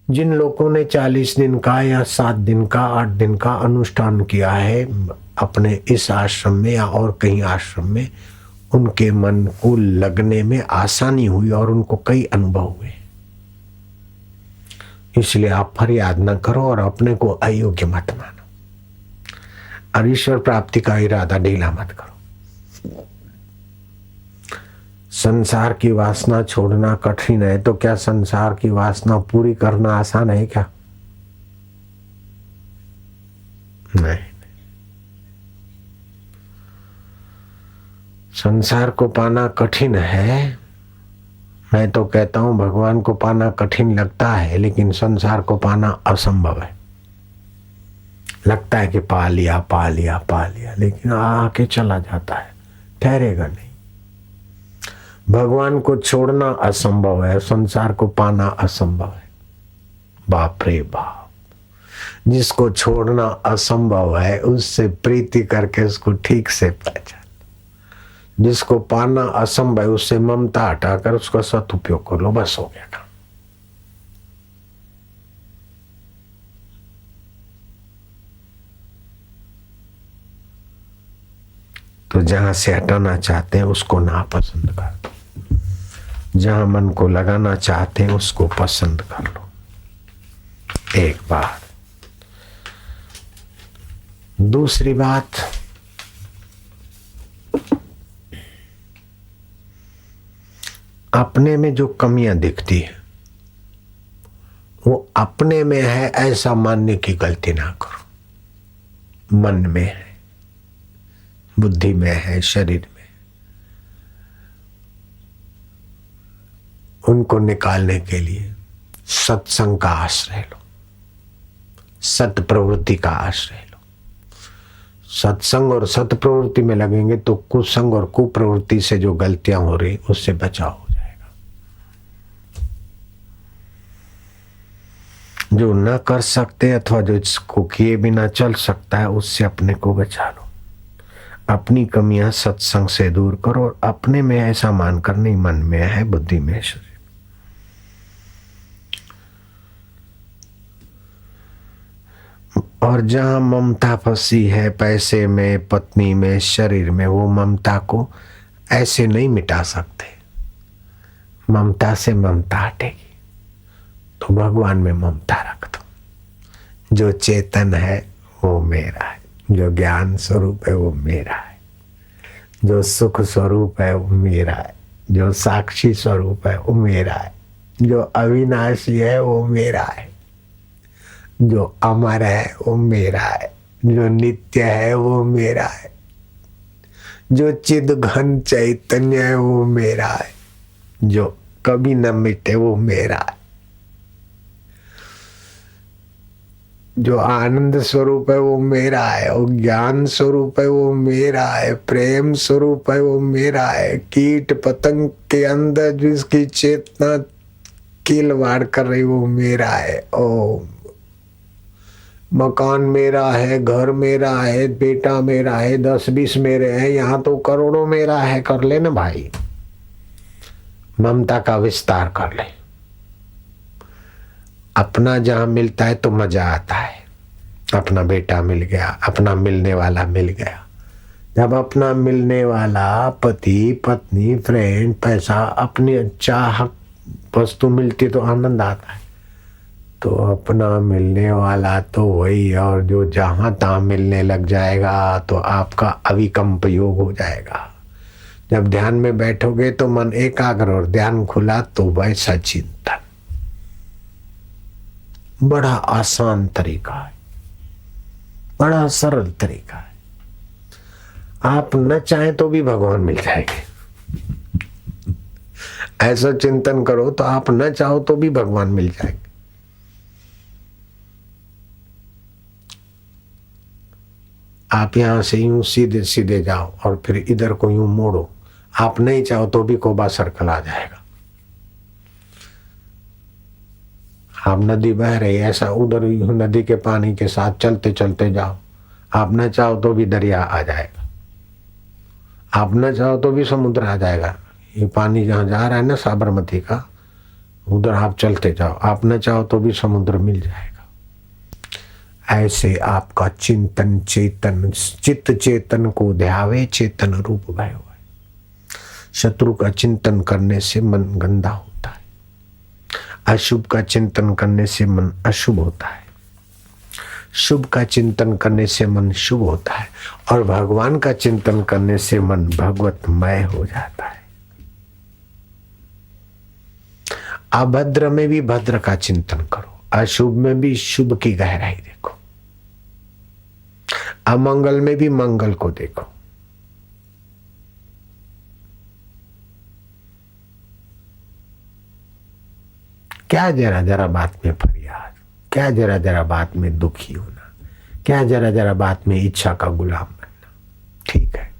जिन लोगों ने 40 दिन का या 7 दिन का 8 दिन का अनुष्ठान किया है अपने इस आश्रम में या और कहीं आश्रम में, उनके मन को लगने में आसानी हुई और उनको कई अनुभव हुए। इसलिए आप फरियाद न करो और अपने को अयोग्य मत मानो और ईश्वर प्राप्ति का इरादा ढीला मत करो। संसार की वासना छोड़ना कठिन है तो क्या संसार की वासना पूरी करना आसान है क्या? नहीं। संसार को पाना कठिन है। मैं तो कहता हूं भगवान को पाना कठिन लगता है, लेकिन संसार को पाना असंभव है। लगता है कि पा लिया पा लिया पा लिया, लेकिन आके चला जाता है, ठहरेगा नहीं। भगवान को छोड़ना असंभव है, संसार को पाना असंभव है। बाप रे बाप, जिसको छोड़ना असंभव है उससे प्रीति करके उसको ठीक से पहचान। जिसको पाना असंभव है उससे ममता हटाकर उसका सदुपयोग कर लो, बस हो गया काम। तो जहां से हटाना चाहते हैं उसको नापसंद कर दो, जहां मन को लगाना चाहते हैं उसको पसंद कर लो। एक बात। दूसरी बात, अपने में जो कमियां दिखती है वो अपने में है ऐसा मानने की गलती ना करो। मन में है, बुद्धि में है, शरीर में, उनको निकालने के लिए सत्संग का आश्रय लो, सत प्रवृत्ति का आश्रय लो। सत्संग और सत प्रवृत्ति में लगेंगे तो कुसंग और कुप्रवृत्ति से जो गलतियां हो रही उससे बचाव हो जाएगा। जो न कर सकते अथवा जो इसको किए बिना चल सकता है उससे अपने को बचा लो। अपनी कमियां सत्संग से दूर करो और अपने में ऐसा मानकर नहीं, मन में है, बुद्धि में, शरीर। और जहां ममता फंसी है, पैसे में, पत्नी में, शरीर में, वो ममता को ऐसे नहीं मिटा सकते। ममता से ममता हटेगी तो भगवान में ममता रख दो। जो चेतन है वो मेरा है, जो ज्ञान स्वरूप है वो मेरा है, जो सुख स्वरूप है वो मेरा है, जो साक्षी स्वरूप है वो मेरा है, जो अविनाशी है वो मेरा है, जो अमर है वो मेरा है, जो नित्य है वो मेरा है, जो चिद घन चैतन्य है वो मेरा है, जो कभी न मिटे वो मेरा है, जो आनंद स्वरूप है वो मेरा है, और ज्ञान स्वरूप है वो मेरा है, प्रेम स्वरूप है वो मेरा है। कीट पतंग के अंदर जिसकी चेतना किलवाड़ कर रही वो मेरा है। ओ मकान मेरा है, घर मेरा है, बेटा मेरा है, 10-20 मेरे हैं, यहाँ तो करोड़ों मेरा है। कर ले ना भाई, ममता का विस्तार कर ले। अपना जहां मिलता है तो मजा आता है। अपना बेटा मिल गया, अपना मिलने वाला मिल गया। जब अपना मिलने वाला पति, पत्नी, फ्रेंड, पैसा, अपनी चाह वस्तु मिलती तो आनंद आता है। तो अपना मिलने वाला तो वही, और जो जहां तहां मिलने लग जाएगा तो आपका अविकम्प योग हो जाएगा। जब ध्यान में बैठोगे तो मन एकाग्र और ध्यान खुला तो वैसा चिंतन। बड़ा आसान तरीका है, बड़ा सरल तरीका है। आप न चाहें तो भी भगवान मिल जाएंगे। ऐसा चिंतन करो तो आप न चाहो तो भी भगवान मिल जाएंगे। आप यहां से यूं सीधे सीधे जाओ और फिर इधर को यूं मोड़ो, आप नहीं चाहो तो भी कोबा सर्कल आ जाएगा। आप नदी बह रही है, ऐसा उधर नदी के पानी के साथ चलते चलते जाओ, आप न चाहो तो भी दरिया आ जाएगा। आप न चाहो तो भी समुद्र आ जाएगा। ये पानी जहां जा रहा है ना साबरमती का, उधर आप चलते जाओ, आप न चाहो तो भी समुद्र मिल जाएगा। ऐसे आपका चिंतन चेतन, चित्त चेतन को ध्यावे चेतन रूप भय हुआ। शत्रु का चिंतन करने से मन गंदा होता है, अशुभ का चिंतन करने से मन अशुभ होता है, शुभ का चिंतन करने से मन शुभ होता है, और भगवान का चिंतन करने से मन भगवतमय हो जाता है। अभद्र में भी भद्र का चिंतन करो, अशुभ में भी शुभ की गहराई देखो, अमंगल में भी मंगल को देखो। क्या जरा जरा बात में फरियाद, क्या जरा जरा बात में दुखी होना, क्या जरा जरा बात में इच्छा का गुलाम बनना। ठीक है,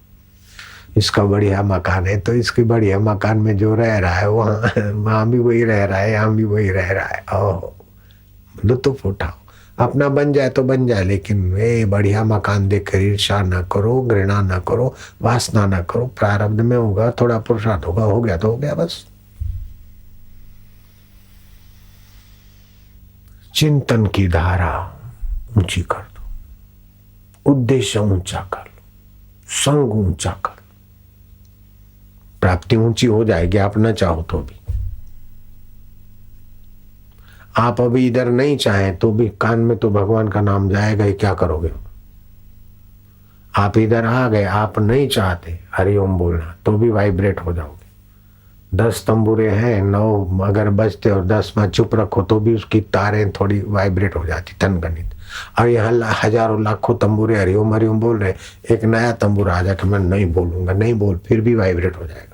इसका बढ़िया मकान है तो इसके बढ़िया मकान में जो रह रहा है वहां भी वही रह रहा है, यहाँ भी वही रह रहा है। ओह, लुत्फ उठाओ, अपना बन जाए तो बन जाए, लेकिन वे बढ़िया मकान देखकर ईर्षा न करो, घृणा न करो, वासना न करो। प्रारब्ध में होगा, थोड़ा पुरुषार्थ होगा, हो गया तो हो गया बस। चिंतन की धारा ऊंची कर दो, उद्देश्य ऊंचा कर लो, संग ऊंचा कर लो, प्राप्ति ऊंची हो जाएगी आप न चाहो तो भी। आप अभी इधर नहीं चाहें तो भी कान में तो भगवान का नाम जाएगा ही, क्या करोगे? आप इधर आ गए, आप नहीं चाहते हरिओम बोलना तो भी वाइब्रेट हो जाओगे। 10 तंबूरे हैं, 9 अगर बजते और 10वां चुप रखो तो भी उसकी तारें थोड़ी वाइब्रेट हो जाती, तनगनित। और यहाँ हजारों लाखों तंबूरे हरिओम हरिओम बोल रहे, एक नया तंबूरा आ जाके मैं नहीं बोलूंगा, नहीं बोल, फिर भी वाइब्रेट हो जाएगा।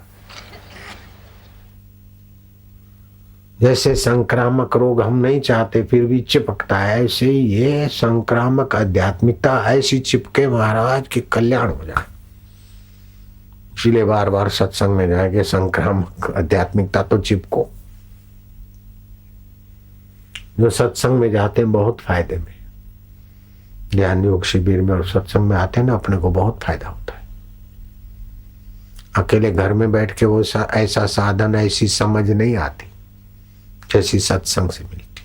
जैसे संक्रामक रोग हम नहीं चाहते फिर भी चिपकता है, ऐसे ही ये संक्रामक आध्यात्मिकता ऐसी चिपके महाराज कि कल्याण हो जाए। इसलिए बार बार सत्संग में जाएंगे, संक्रामक आध्यात्मिकता तो चिपको। जो सत्संग में जाते हैं बहुत फायदे में, ज्ञान योग शिविर में और सत्संग में आते हैं ना, अपने को बहुत फायदा होता है। अकेले घर में बैठ के वो ऐसा साधन, ऐसी समझ नहीं आती जैसी सत्संग से मिलती।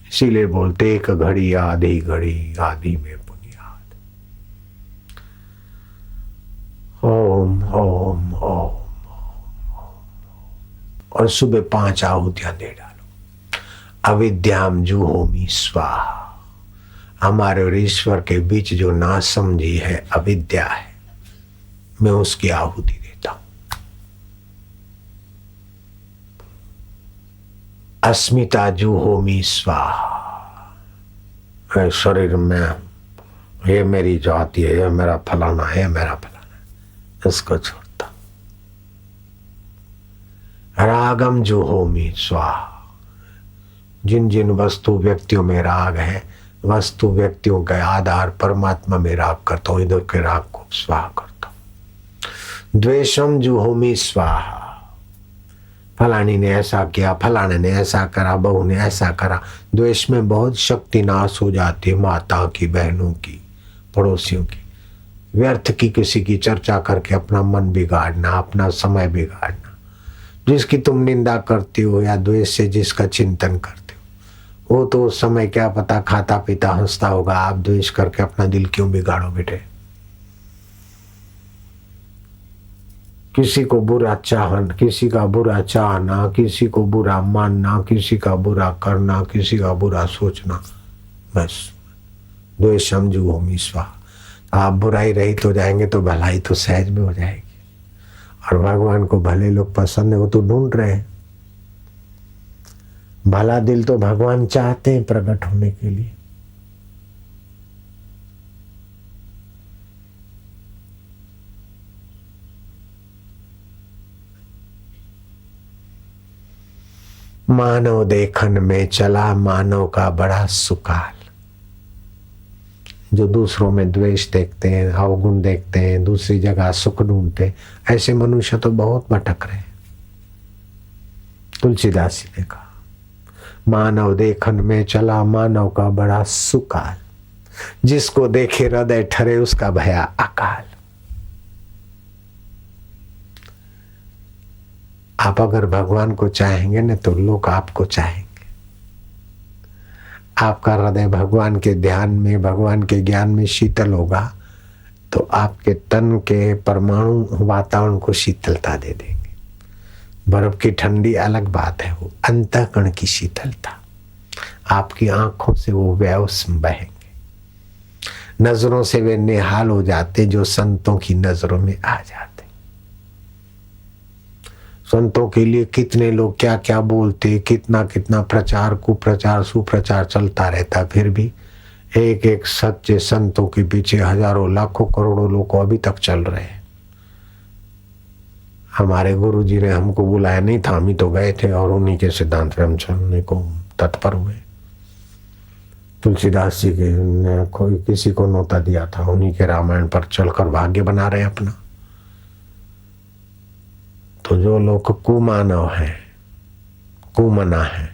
इसीलिए बोलते एक घड़ी आधी घड़ी, आधी में बुनियाद। ओम ओम ओम। और सुबह 5 आहुतियां दे डालो। अविद्याम जुहोमी स्वाहा। हमारे और ईश्वर के बीच जो नासमझी है, अविद्या है, मैं उसकी आहुति देता हूं। अस्मिता जुहोमी स्वाहा। शरीर में ये मेरी जाति है, ये मेरा फलाना है, मेरा फलाना है, इसको छोड़ता। रागम जुहोमी स्वाहा। जिन जिन वस्तु व्यक्तियों में राग है, वस्तु व्यक्तियों के आधार परमात्मा में राग करता हूं, इधर के राग को स्वाहा करता हूं। द्वेषम जुहोमी स्वाहा। फलानी ने ऐसा किया, फलाने ने ऐसा करा, बहू ने ऐसा करा। द्वेष में बहुत शक्ति नाश हो जाती है, माता की, बहनों की, पड़ोसियों की। व्यर्थ की किसी की चर्चा करके अपना मन बिगाड़ना, अपना समय बिगाड़ना। जिसकी तुम निंदा करती हो या द्वेष से जिसका चिंतन करते हो, वो तो उस समय क्या पता खाता पीता हंसता होगा। आप द्वेष करके अपना दिल क्यों बिगाड़ो बेटे? किसी को बुरा चाहना, किसी का बुरा चाहना, किसी को बुरा मानना, किसी का बुरा करना, किसी का बुरा सोचना, बस द्वेषम जुहोमी स्वाहा। आप बुराई रहित हो जाएंगे तो भलाई तो सहज में हो जाएगी। और भगवान को भले लोग पसंद है, वो तो ढूंढ रहे हैं। भला दिल तो भगवान चाहते हैं प्रकट होने के लिए। मानव देखन में चला मानव का बड़ा सुकाल। जो दूसरों में द्वेष देखते हैं, अवगुण देखते हैं, दूसरी जगह सुख ढूंढते हैं, ऐसे मनुष्य तो बहुत भटक रहे हैं। तुलसीदास जी ने कहा, मानव देखन में चला मानव का बड़ा सुकाल। जिसको देखे हृदय ठरे उसका भया अकाल। आप अगर भगवान को चाहेंगे ना तो लोग आपको चाहेंगे। आपका हृदय भगवान के ध्यान में, भगवान के ज्ञान में शीतल होगा तो आपके तन के परमाणु वातावरण को शीतलता दे देंगे। बर्फ की ठंडी अलग बात है, वो अंतःकरण की शीतलता। आपकी आंखों से वो वेव्स बहेंगे, नजरों से वे निहाल हो जाते जो संतों की नजरों में आ जाते। संतों के लिए कितने लोग क्या क्या बोलते, कितना कितना प्रचार कुप्रचार सुप्रचार चलता रहता, फिर भी एक एक सच्चे संतों के पीछे हजारों लाखों करोड़ों लोग अभी तक चल रहे हैं। हमारे गुरुजी ने हमको बुलाया नहीं था, हम ही तो गए थे और उन्हीं के सिद्धांत पे हम चलने को तत्पर हुए। तुलसीदास जी के ने कोई किसी को नोता दिया था, उन्हीं के रामायण पर चलकर भाग्य बना रहे अपना। तो जो लोग कुमानव है, कुमना है,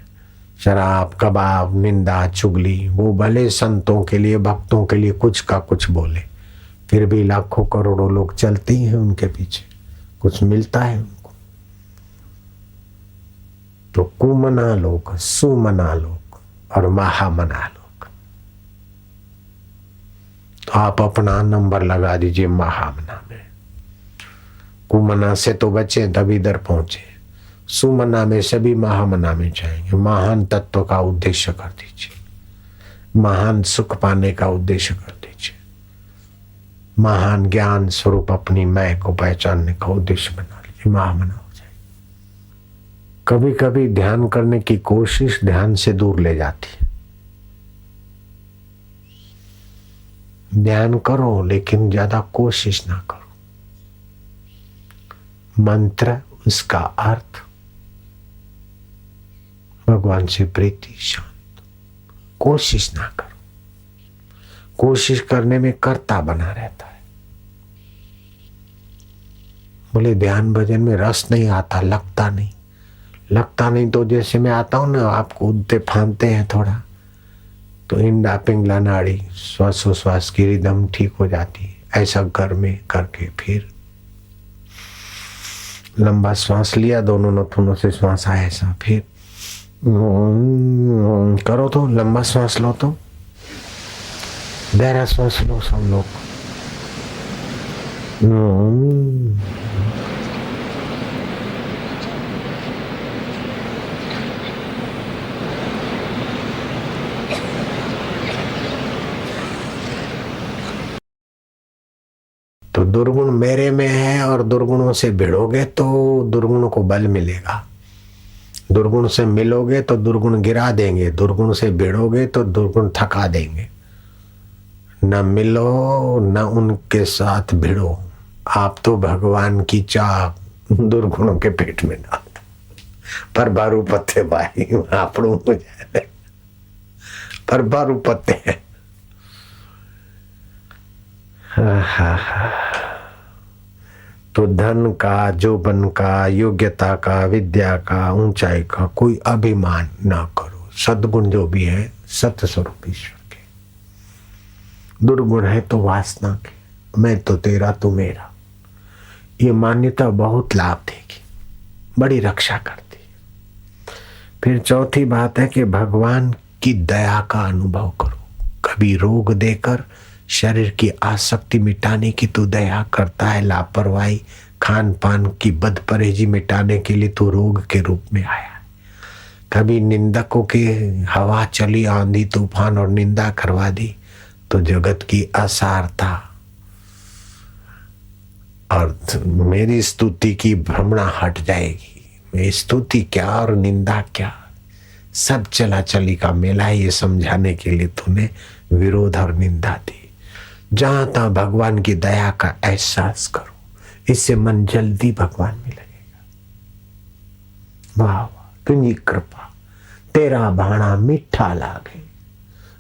शराब कबाब निंदा चुगली, वो भले संतों के लिए भक्तों के लिए कुछ का कुछ बोले, फिर भी लाखों करोड़ों लोग चलते ही हैं उनके पीछे, कुछ मिलता है उनको। तो कुमना लोग, सुमना लोग और महामना लोग, तो आप अपना नंबर लगा दीजिए महामना में। कुमना से तो बचे तभी इधर पहुंचे, सुमना में सभी महामना में जाएंगे। महान तत्व का उद्देश्य कर दीजिए, महान सुख पाने का उद्देश्य कर दीजिए, महान ज्ञान स्वरूप अपनी मैं को पहचानने का उद्देश्य बना लीजिए, महामना हो जाए। कभी कभी ध्यान करने की कोशिश ध्यान से दूर ले जाती है। ध्यान करो लेकिन ज्यादा कोशिश ना करो। मंत्र, उसका अर्थ, भगवान से प्रीति, शांत। कोशिश ना करो, कोशिश करने में कर्ता बना रहता है। बोले ध्यान भजन में रस नहीं आता, लगता नहीं। लगता नहीं तो जैसे मैं आता हूं ना, आप कूदते फांदते हैं थोड़ा, तो इंडा पिंगला नाड़ी श्वासोश्वास की रिदम ठीक हो जाती है। ऐसा घर में करके फिर लंबा श्वास लिया, दोनों नथुनों से श्वास आया, ऐसा फिर करो, तो लंबा श्वास लो, तो गहरा श्वास लो सब लोग। तो दुर्गुण मेरे में है और दुर्गुणों से भिड़ोगे तो दुर्गुणों को बल मिलेगा। दुर्गुण से मिलोगे तो दुर्गुण गिरा देंगे, दुर्गुण से भिड़ोगे तो दुर्गुण थका देंगे। न मिलो न उनके साथ भिड़ो, आप तो भगवान की चाह दुर्गुणों के पेट में डाल दो। पर बारू पत्ते भाई आपड़ू हो जाए, पर बारू पत्ते। तो धन का, जोबन का, योग्यता का, विद्या का, ऊंचाई का कोई अभिमान ना करो। सद्गुण जो भी है सत्य स्वरूप ईश्वर के, दुर्गुण है तो वासना के, मैं तो तेरा तू मेरा, ये मान्यता बहुत लाभ देगी, बड़ी रक्षा करती है। फिर चौथी बात है कि भगवान की दया का अनुभव करो। कभी रोग देकर शरीर की आसक्ति मिटाने की तू दया करता है, लापरवाही खान पान की बदपरहेजी मिटाने के लिए तू रोग के रूप में आया है। कभी निंदकों की हवा चली, आंधी तूफान और निंदा करवा दी तो जगत की असारता और मेरी स्तुति की भ्रमणा हट जाएगी। मेरी स्तुति क्या और निंदा क्या, सब चला चली का मेला है, ये समझाने के लिए तूने विरोध और निंदा दी। जहां तहां भगवान की दया का एहसास करो, इससे मन जल्दी भगवान में लगेगा। वाह वाह तुझी कृपा, तेरा भाणा मीठा लागे,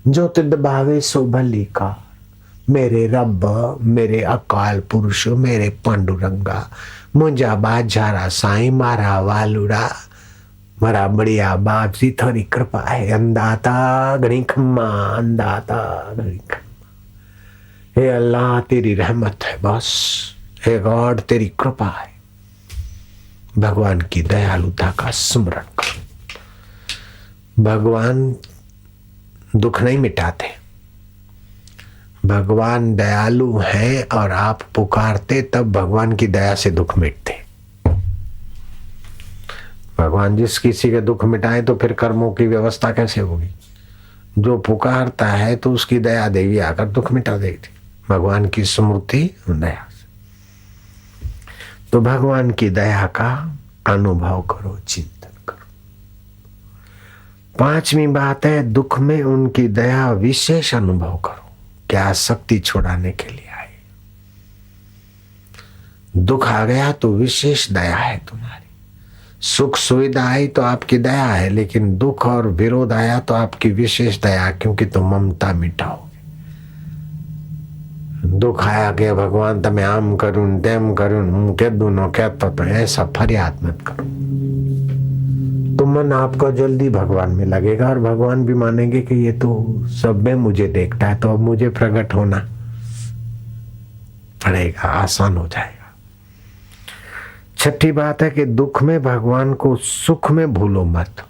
जो तिद भावे सो भली कार। मेरे रब, मेरे अकाल पुरुष, मेरे पांडुरंगा, मुंजा बाजारा साईं मारा वालुड़ा, मारा बढ़िया बाप जी थोड़ी कृपा है। अंदाता घणी खम्मा, अंदाता घणी खम्मा। हे अल्लाह तेरी रहमत है बस, हे गॉड तेरी कृपा है। भगवान की दयालुता का स्मरण करो। भगवान दुख नहीं मिटाते। भगवान दयालु हैं और आप पुकारते तब भगवान की दया से दुख मिटते। भगवान जिस किसी के दुख मिटाए तो फिर कर्मों की व्यवस्था कैसे होगी? जो पुकारता है तो उसकी दया देवी आकर दुख मिटा देगी। भगवान की स्मृति दया से। तो भगवान की दया का अनुभव करो, चिंतन करो। पांचवी बात है, दुख में उनकी दया विशेष अनुभव करो। क्या शक्ति छुड़ाने के लिए आए। दुख आ गया तो विशेष दया है तुम्हारी। सुख सुविधा आई तो आपकी दया है, लेकिन दुख और विरोध आया तो आपकी विशेष दया, क्योंकि तुम ममता मिटाओगे। दुख आया कि भगवान तमे आम करूं तेम करूं हूं कहूं न कहता, तो ऐसा फरियाद मत करो। तो मन आपका जल्दी भगवान में लगेगा और भगवान भी मानेंगे कि ये तो सब में मुझे देखता है, तो अब मुझे प्रकट होना पड़ेगा, आसान हो जाएगा। छठी बात है कि दुख में भगवान को सुख में भूलो मत।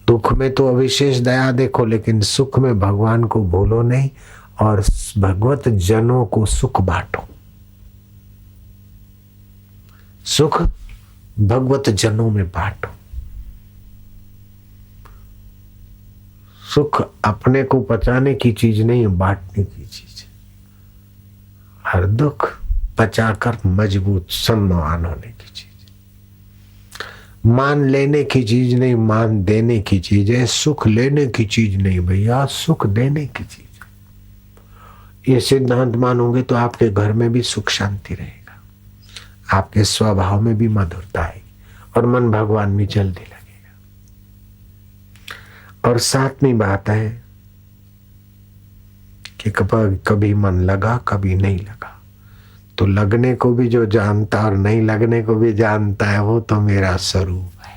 दुख में तो अविशेष दया देखो, लेकिन सुख में भगवान को भूलो नहीं और भगवत जनों को सुख बांटो। सुख भगवत जनों में बांटो। सुख अपने को पचाने की चीज नहीं है, बांटने की चीज है। हर दुख पचाकर मजबूत सम्मान होने की चीज है। मान लेने की चीज नहीं, मान देने की चीज है। सुख लेने की चीज नहीं भैया, सुख देने की चीज है। ये सिद्धांत मानोगे तो आपके घर में भी सुख शांति रहेगा, आपके स्वभाव में भी मधुरता आएगी और मन भगवान में जल्दी लगेगा। और सातवीं बात है कि कभी मन लगा कभी नहीं लगा, तो लगने को भी जो जानता और नहीं लगने को भी जानता है, वो तो मेरा स्वरूप है।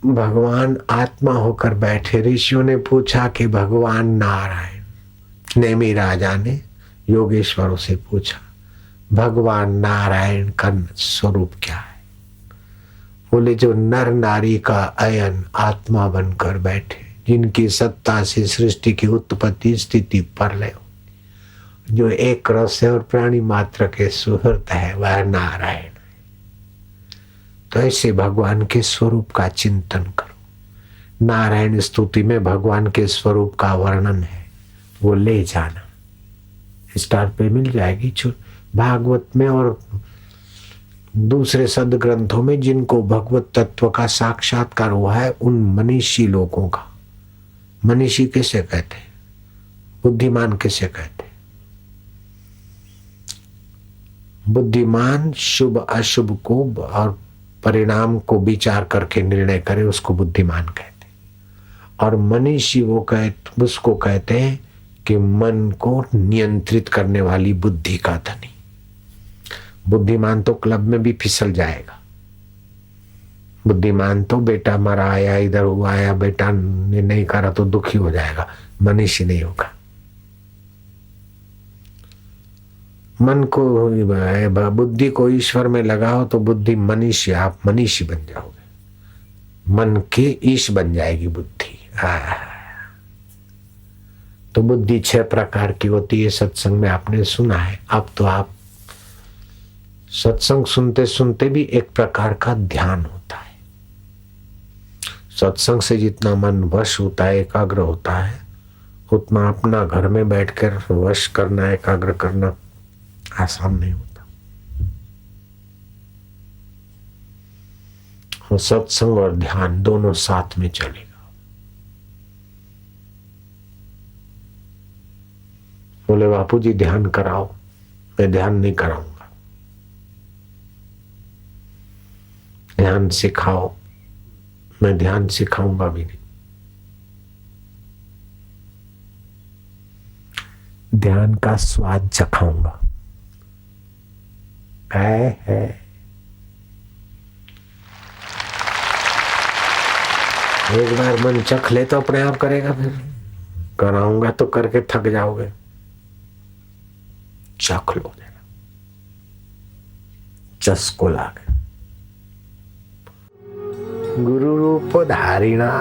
भगवान आत्मा होकर बैठे। ऋषियों ने पूछा कि भगवान नारायण, नेमी राजा ने योगेश्वरों से पूछा भगवान नारायण का स्वरूप क्या है? बोले जो नर नारी का अयन आत्मा बनकर बैठे, जिनकी सत्ता से सृष्टि की उत्पत्ति स्थिति प्रलय, जो एक रस है और प्राणी मात्र के सुहृत है, वह नारायण है। तो ऐसे भगवान के स्वरूप का चिंतन करो। नारायण स्तुति में भगवान के स्वरूप का वर्णन है, वो ले जाना। स्टार पे मिल जाएगी भागवत में और दूसरे सदग्रंथों में। जिनको भगवत तत्व का साक्षात्कार हुआ है, उन मनीषी लोगों का। मनीषी किसे कहते हैं? बुद्धिमान किसे कहते हैं? बुद्धिमान शुभ अशुभ को और परिणाम को विचार करके निर्णय करे, उसको बुद्धिमान कहते हैं। और मनीषी उसको कहते हैं कि मन को नियंत्रित करने वाली बुद्धि का धनी। बुद्धिमान तो क्लब में भी फिसल जाएगा। बुद्धिमान तो बेटा मरा आया, इधर हुआ आया, बेटा ने नहीं करा तो दुखी हो जाएगा, मनीषी नहीं होगा। मन को बुद्धि को ईश्वर में लगाओ तो बुद्धि मनीषी, आप मनीषी बन जाओगे। मन की ईश बन जाएगी बुद्धि। तो बुद्धि 6 प्रकार की होती है, सत्संग में आपने सुना है। अब तो आप सत्संग सुनते सुनते भी एक प्रकार का ध्यान होता है। सत्संग से जितना मन वश होता है, एकाग्र होता है, उतना अपना घर में बैठकर वश करना, एकाग्र करना आसान नहीं होता। और सत्संग और ध्यान दोनों साथ में चलेगा। बोले बापू जी ध्यान कराओ, मैं ध्यान नहीं कराऊंगा। ध्यान सिखाओ, मैं ध्यान सिखाऊंगा भी नहीं। ध्यान का स्वाद चखाऊंगा। है एक बार मन चख ले तो अपने आप करेगा। फिर कराऊंगा तो करके थक जाओगे, चख लो देना, चस्को लागे। गुरु रूप धारिणा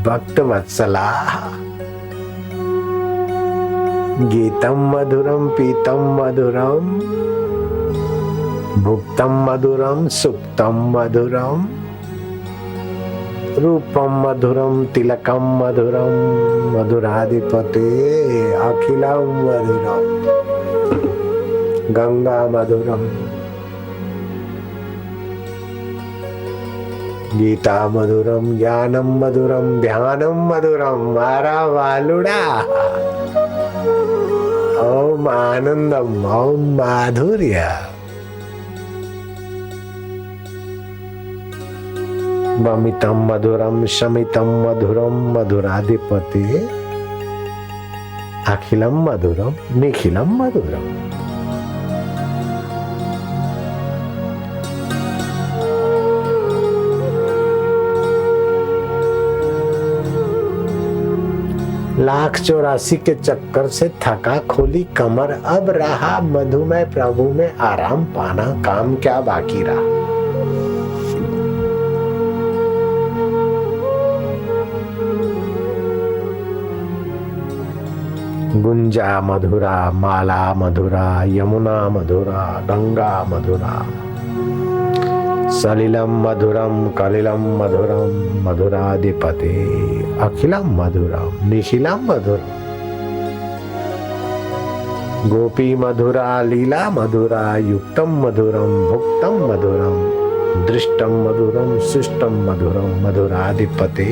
भक्त वत्सला गीतम मधुरम पीतम मधुरम भुक्तम मधुरम सुप्तम मधुरम रूपम मधुरम तिलकम मधुरम मधुराधिपते अखिलम मधुरम गंगा मधुरम गीता मधुरम ज्ञानम मधुरम ध्यानम मधुरम। मारा वालुड़ा ओम आनंदम ओम माधुर्य। ममितम मधुरम शमितम मधुरम मधुराधिपति अखिलम मधुरम निखिलम मधुरम। लाख 84 के चक्कर से थका खोली कमर, अब रहा मधुमय प्रभु में आराम पाना, काम क्या बाकी रहा। गुंजा मधुरा माला मधुरा यमुना मधुरा गंगा मधुरा सलिलम मधुरम कलिलम मधुरम मधुराधिपते अखिलम मधुरम निखिलम मधुरम। गोपी मधुरा लीला मधुरा युक्तम मधुरम भुक्तम मधुरम दृष्टम मधुरम शिष्टम मधुरम मधुराधिपते।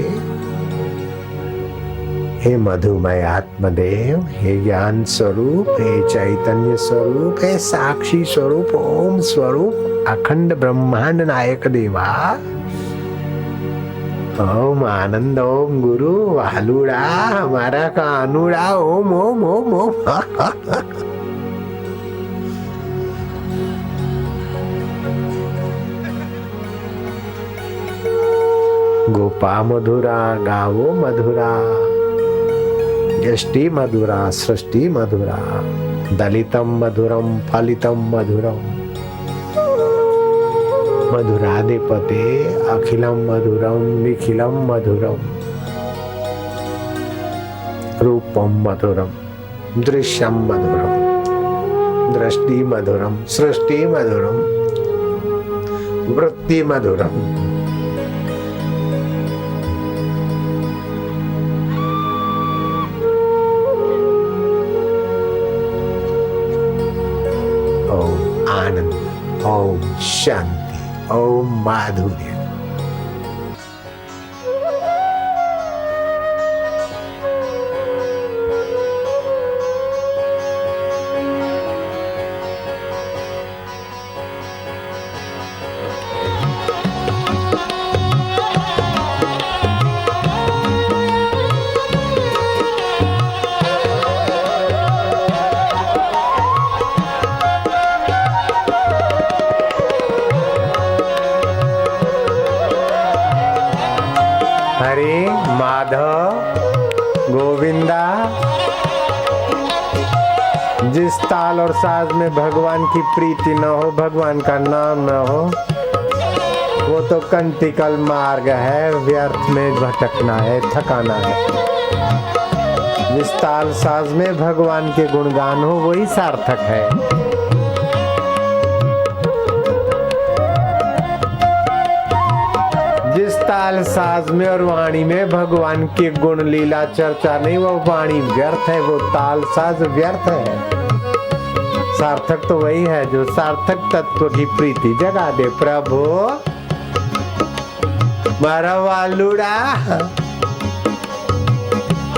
हे मधुमय आत्मदेव, हे ज्ञान स्वरूप, हे चैतन्य स्वरूप, हे साक्षी स्वरूप, ओम स्वरूप अखंड ब्रह्मांड नायक देवा, ओम आनंद, ओम गुरु वालुड़ा हमारा कानूड़ा, ओम ओम ओम ओम। गोपा मधुरा गावो मधुरा यष्टि मधुरा सृष्टि मधुरा दलितम मधुरम फलितम मधुरम मधुराधिपते अखिलम मधुरम निखिलम मधुरम। रूपम मधुरम दृश्यम मधुरम दृष्टि मधुरम सृष्टि मधुरम वृत्ति मधुरम। ओम शांति ओम माधुर्य। हरे माधव गोविंदा। जिस ताल और साज में भगवान की प्रीति न हो, भगवान का नाम न हो, वो तो कंटिकल मार्ग है, व्यर्थ में भटकना है, थकाना है। जिस ताल साज में भगवान के गुणगान हो वही सार्थक है। जिस ताल साज में और वाणी में भगवान की गुण लीला चर्चा नहीं, वो वाणी व्यर्थ है, वो ताल साज व्यर्थ है। सार्थक तो वही है जो सार्थक तत्व की प्रीति जगा दे। प्रभु मारा वालुड़ा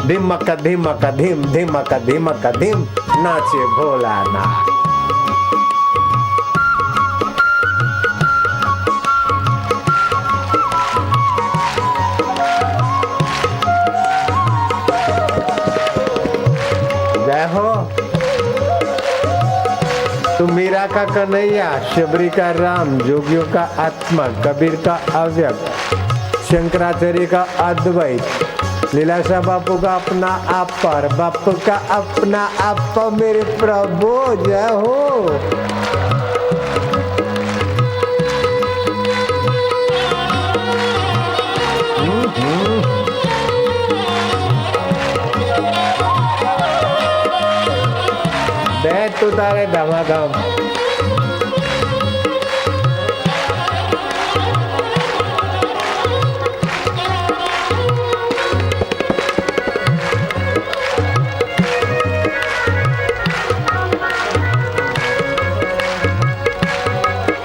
धिमक धिमक धिम धिमक धिमक धिम नाचे भोलानाथ। जय हो। तू मीरा का कन्हैया, शबरी का राम, जोगियों का आत्मा, कबीर का अव्यक्त, शंकराचार्य का अद्वैत, लीलाशाह बापू का अपना आप पर, बापू का अपना आप मेरे प्रभु जय हो। दे तू तारे धमाधम।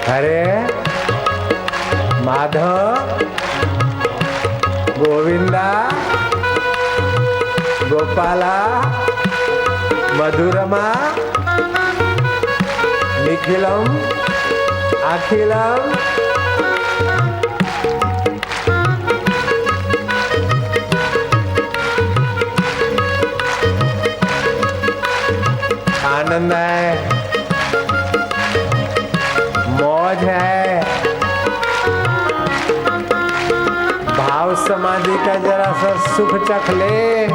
हरे माधव गोविंदा गोपाला मधुरमा निखिलम अखिलम आनंद है, मौज है, भाव समाधि का जरा सा सुख चख ले।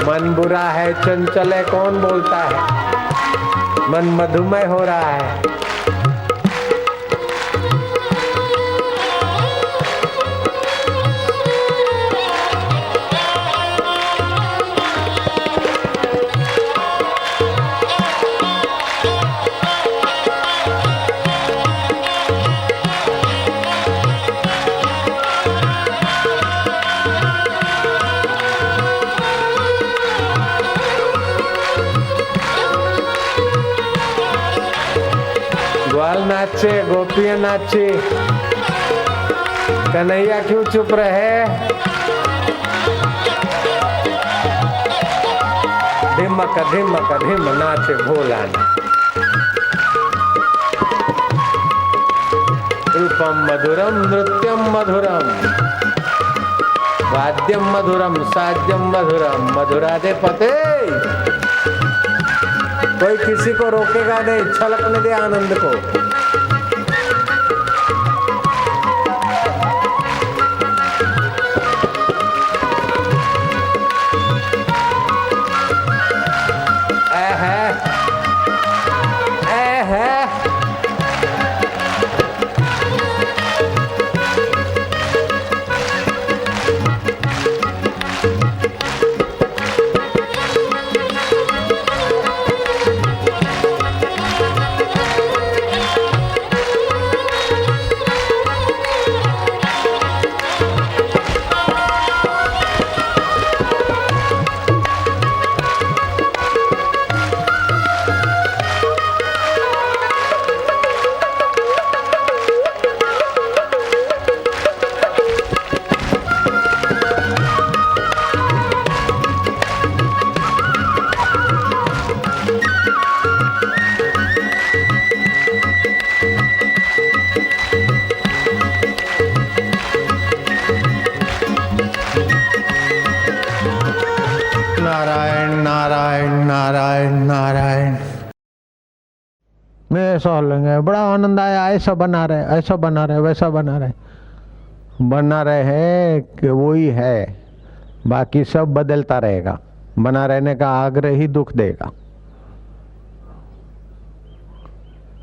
मन बुरा है, चंचल है, कौन बोलता है? मन मधुमेह हो रहा है। ग्वाल नाचे, गोपियां नाची, कन्हैया क्यों चुप रहे? धिमक धिमक धिम नाचे भोला ना। रूपम मधुरम नृत्यम मधुरम वाद्यम मधुरम साध्यम मधुरम मधुराधे पते। कोई किसी को रोकेगा नहीं, छलकने दे आनंद को। नारायण नारायण नारायण नारायण। मैं ऐसा लेंगे, बड़ा आनंद आया, ऐसा बना रहे, ऐसा बना रहे, वैसा बना रहे। बना रहे हैं कि वही है, बाकी सब बदलता रहेगा। बना रहने का आग्रह ही दुख देगा।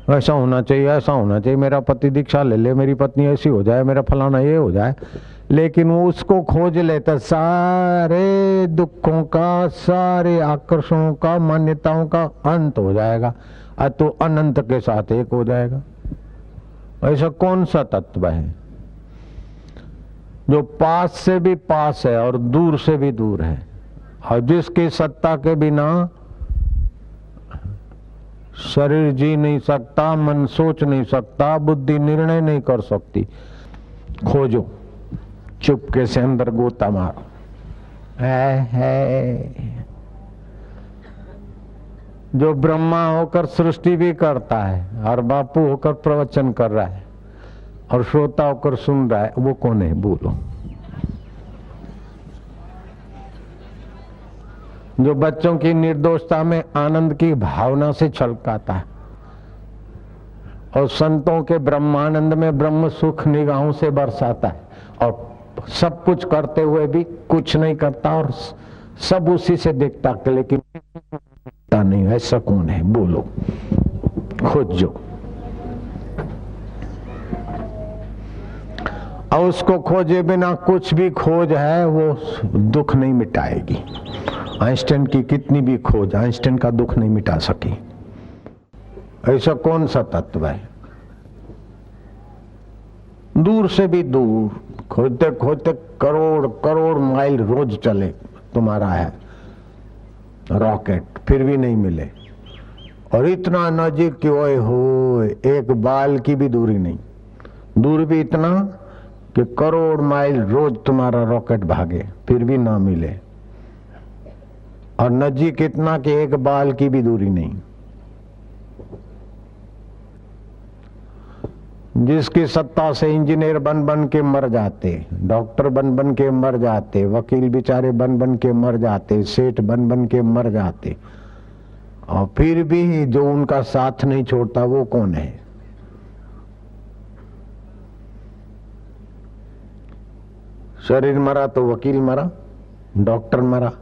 ऐसा होना चाहिए, ऐसा होना चाहिए, मेरा पति दीक्षा ले ले, मेरी पत्नी ऐसी हो जाए, मेरा फलाना ये हो जाए। लेकिन वो उसको खोज लेता, सारे दुखों का, सारे आकर्षणों का, मान्यताओं का अंत हो जाएगा और तो अनंत के साथ एक हो जाएगा। ऐसा कौन सा तत्व है जो पास से भी पास है और दूर से भी दूर है, और जिसकी सत्ता के बिना शरीर जी नहीं सकता, मन सोच नहीं सकता, बुद्धि निर्णय नहीं कर सकती? खोजो, चुपके से अंदर गोता मारो। है जो ब्रह्मा होकर सृष्टि भी करता है और बापू होकर प्रवचन कर रहा है और श्रोता होकर सुन रहा है, वो कौन है? बोलो। जो बच्चों की निर्दोषता में आनंद की भावना से छलकाता है और संतों के ब्रह्मानंद में ब्रह्म सुख निगाहों से बरसाता है और सब कुछ करते हुए भी कुछ नहीं करता और सब उसी से देखता कि लेकिन नहीं। ऐसा कौन है? बोलो, खोजो। और उसको खोजे बिना कुछ भी खोज है वो दुख नहीं मिटाएगी। आइंस्टाइन की कितनी भी खोज आइंस्टाइन का दुख नहीं मिटा सकी। ऐसा कौन सा तत्व है? दूर से भी दूर खोजते खोजते करोड़ करोड़ माइल रोज चले तुम्हारा है रॉकेट, फिर भी नहीं मिले। और इतना नजीक कि ओए हो एक बाल की भी दूरी नहीं। दूर भी इतना कि करोड़ माइल रोज तुम्हारा रॉकेट भागे, फिर भी ना मिले। और नजीक इतना कि एक बाल की भी दूरी नहीं। जिसकी सत्ता से इंजीनियर बन बन के मर जाते, डॉक्टर बन बन के मर जाते, वकील बेचारे बन बन के मर जाते, सेठ बन बन के मर जाते, और फिर भी जो उनका साथ नहीं छोड़ता वो कौन है? शरीर मरा तो वकील मरा, डॉक्टर मरा,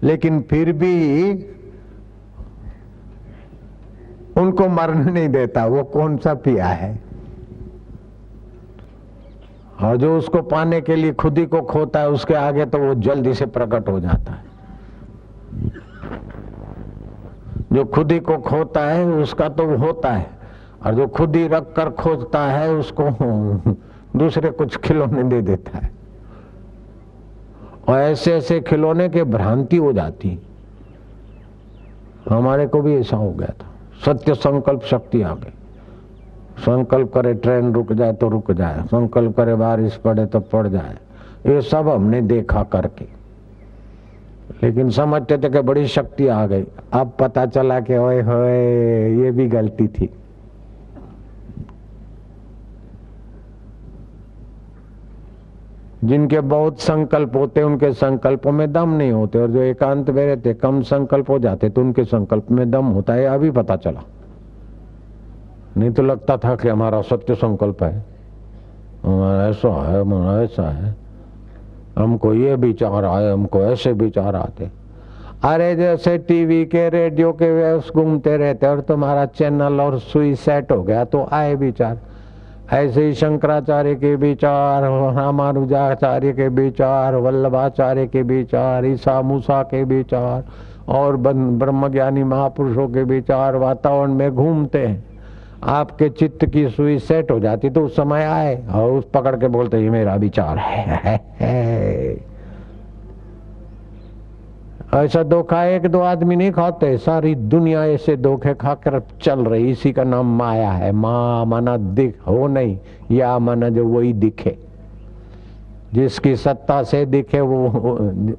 लेकिन फिर भी उनको मरने नहीं देता। वो कौन सा पिया है? और जो उसको पाने के लिए खुद ही को खोता है, उसके आगे तो वो जल्दी से प्रकट हो जाता है। जो खुद ही को खोता है उसका तो होता है, और जो खुद ही रख कर खोजता है उसको दूसरे कुछ खिलौने दे देता है। और ऐसे ऐसे खिलौने के भ्रांति हो जाती। हमारे को भी ऐसा हो गया था। सत्य संकल्प शक्ति आ गई। संकल्प करे ट्रेन रुक जाए तो रुक जाए, संकल्प करे बारिश पड़े तो पड़ जाए। ये सब हमने देखा करके, लेकिन समझते थे कि बड़ी शक्ति आ गई। अब पता चला कि ओए होए ये भी गलती थी। जिनके बहुत संकल्प होते उनके संकल्पों में दम नहीं होते, और जो एकांत में रहते कम संकल्प हो जाते तो उनके संकल्प में दम होता है। अभी पता चला, नहीं तो लगता था कि हमारा सत्य संकल्प है, हमारा ऐसा है, हमारा ऐसा है, हमको ये विचार आए, हमको ऐसे विचार आते। अरे जैसे टीवी के रेडियो के वेव्स घूमते रहते और तुम्हारा चैनल और सुई सेट हो गया तो आए विचार। ऐसे ही शंकराचार्य के विचार, रामानुजाचार्य के विचार, वल्लभाचार्य के विचार, ईसा मूसा के विचार और ब्रह्मज्ञानी महापुरुषों के विचार वातावरण में घूमते हैं। आपके चित्त की सुई सेट हो जाती तो उस समय आए और उस पकड़ के बोलते ये मेरा विचार है। ऐसा धोखा एक दो आदमी नहीं खाते, सारी दुनिया ऐसे धोखे खाकर चल रही। इसी का नाम माया है। माँ माना दिख हो नहीं, या माना जो वही दिखे, जिसकी सत्ता से दिखे वो।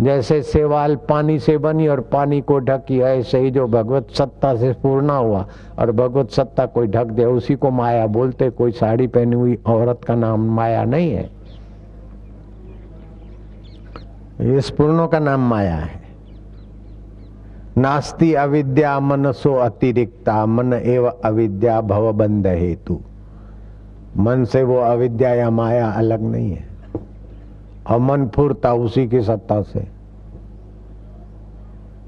जैसे सेवाल पानी से बनी और पानी को ढकी, ऐसे ही जो भगवत सत्ता से पूर्ण हुआ और भगवत सत्ता कोई ढक दे उसी को माया बोलते। कोई साड़ी पहनी हुई औरत का नाम माया नहीं है, इस पूर्णों का नाम माया है। नास्ति अविद्या मनसो अतिरिक्ता, मन एव अविद्या भवबंध हेतु। मन से वो अविद्या या माया अलग नहीं है, और मन फुरता उसी की सत्ता से।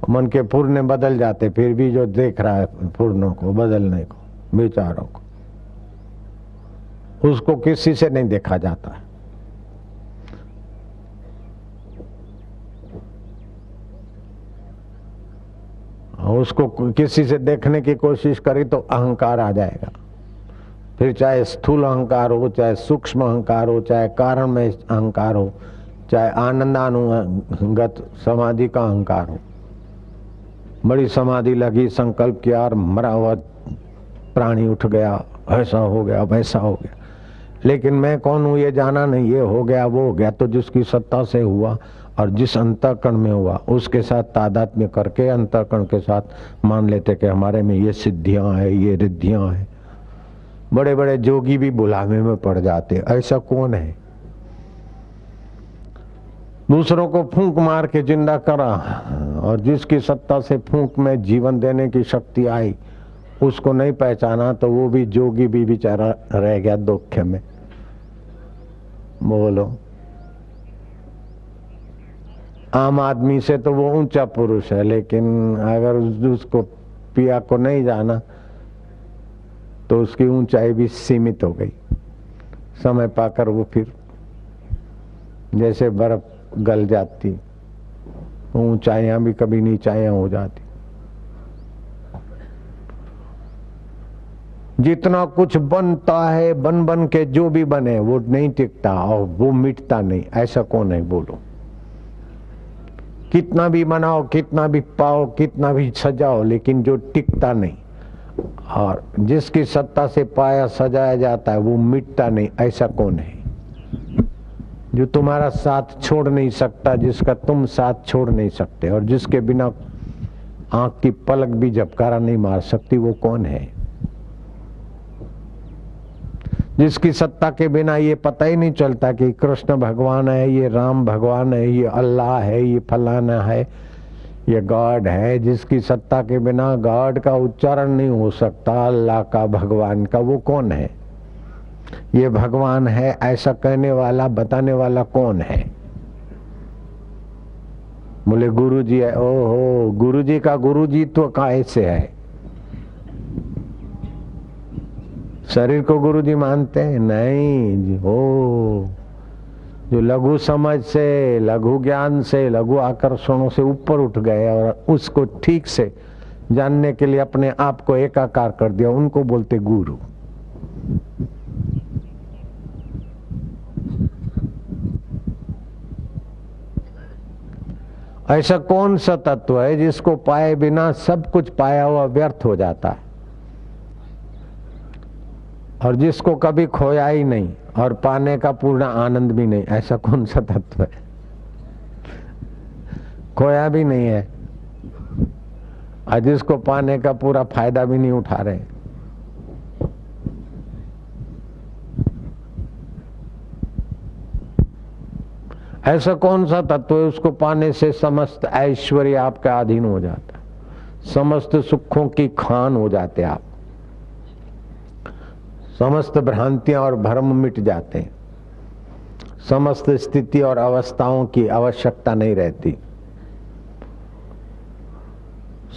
मन के फुरने बदल जाते, फिर भी जो देख रहा है फुरनों को बदलने को, विचारों को, उसको किसी से नहीं देखा जाता है। उसको किसी से देखने की कोशिश करी तो अहंकार आ जाएगा। फिर चाहे स्थूल अहंकार हो, चाहे सूक्ष्म अहंकार हो, चाहे कारण में अहंकार हो, चाहे आनंदानुगत समाधि का अहंकार हो। बड़ी समाधि लगी, संकल्प किया और मरा हुआ प्राणी उठ गया, ऐसा हो गया वैसा हो गया, लेकिन मैं कौन हूं ये जाना नहीं। ये हो गया वो हो गया, तो जिसकी सत्ता से हुआ और जिस अंतःकरण में हुआ उसके साथ तादात्म्य करके अंतःकरण के साथ मान लेते कि हमारे में ये सिद्धियां हैं, ये रिद्धियां हैं। बड़े बड़े जोगी भी बुलावे में पड़ जाते। ऐसा कौन है? दूसरों को फूंक मार के जिंदा करा, और जिसकी सत्ता से फूंक में जीवन देने की शक्ति आई उसको नहीं पहचाना तो वो भी जोगी भी बेचारा रह गया दुख में। बोलो, आम आदमी से तो वो ऊंचा पुरुष है, लेकिन अगर उसको पिया को नहीं जाना तो उसकी ऊंचाई भी सीमित हो गई। समय पाकर वो फिर जैसे बर्फ गल जाती, ऊंचाइयां भी कभी नीचाइयां हो जाती। जितना कुछ बनता है, बन बन के जो भी बने वो नहीं टिकता और वो मिटता नहीं। ऐसा कौन है बोलो? कितना भी बनाओ, कितना भी पाओ, कितना भी सजाओ, लेकिन जो टिकता नहीं और जिसकी सत्ता से पाया सजाया जाता है वो मिटता नहीं। ऐसा कौन है? जो तुम्हारा साथ छोड़ नहीं सकता, जिसका तुम साथ छोड़ नहीं सकते और जिसके बिना आंख की पलक भी झपकारा नहीं मार सकती, वो कौन है? जिसकी सत्ता के बिना ये पता ही नहीं चलता कि कृष्ण भगवान है, ये राम भगवान है, ये अल्लाह है, ये फलाना है, ये गॉड है। जिसकी सत्ता के बिना गॉड का उच्चारण नहीं हो सकता, अल्लाह का, भगवान का, वो कौन है? ये भगवान है ऐसा कहने वाला, बताने वाला कौन है? बोले गुरु जी है। ओहो, गुरु जी का गुरु जी तो कैसे है? शरीर को गुरु जी मानते हैं? नहीं। ओ जो लघु समझ से, लघु ज्ञान से, लघु आकर्षणों से ऊपर उठ गए और उसको ठीक से जानने के लिए अपने आप को एकाकार कर दिया, उनको बोलते गुरु। ऐसा कौन सा तत्व है जिसको पाए बिना सब कुछ पाया हुआ व्यर्थ हो जाता है और जिसको कभी खोया ही नहीं और पाने का पूर्ण आनंद भी नहीं? ऐसा कौन सा तत्व है? खोया भी नहीं है और जिसको पाने का पूरा फायदा भी नहीं उठा रहे। ऐसा कौन सा तत्व है उसको पाने से समस्त ऐश्वर्य आपका अधीन हो जाता है, समस्त सुखों की खान हो जाते आप, समस्त भ्रांतियां और भ्रम मिट जाते हैं, समस्त स्थिति और अवस्थाओं की आवश्यकता नहीं रहती,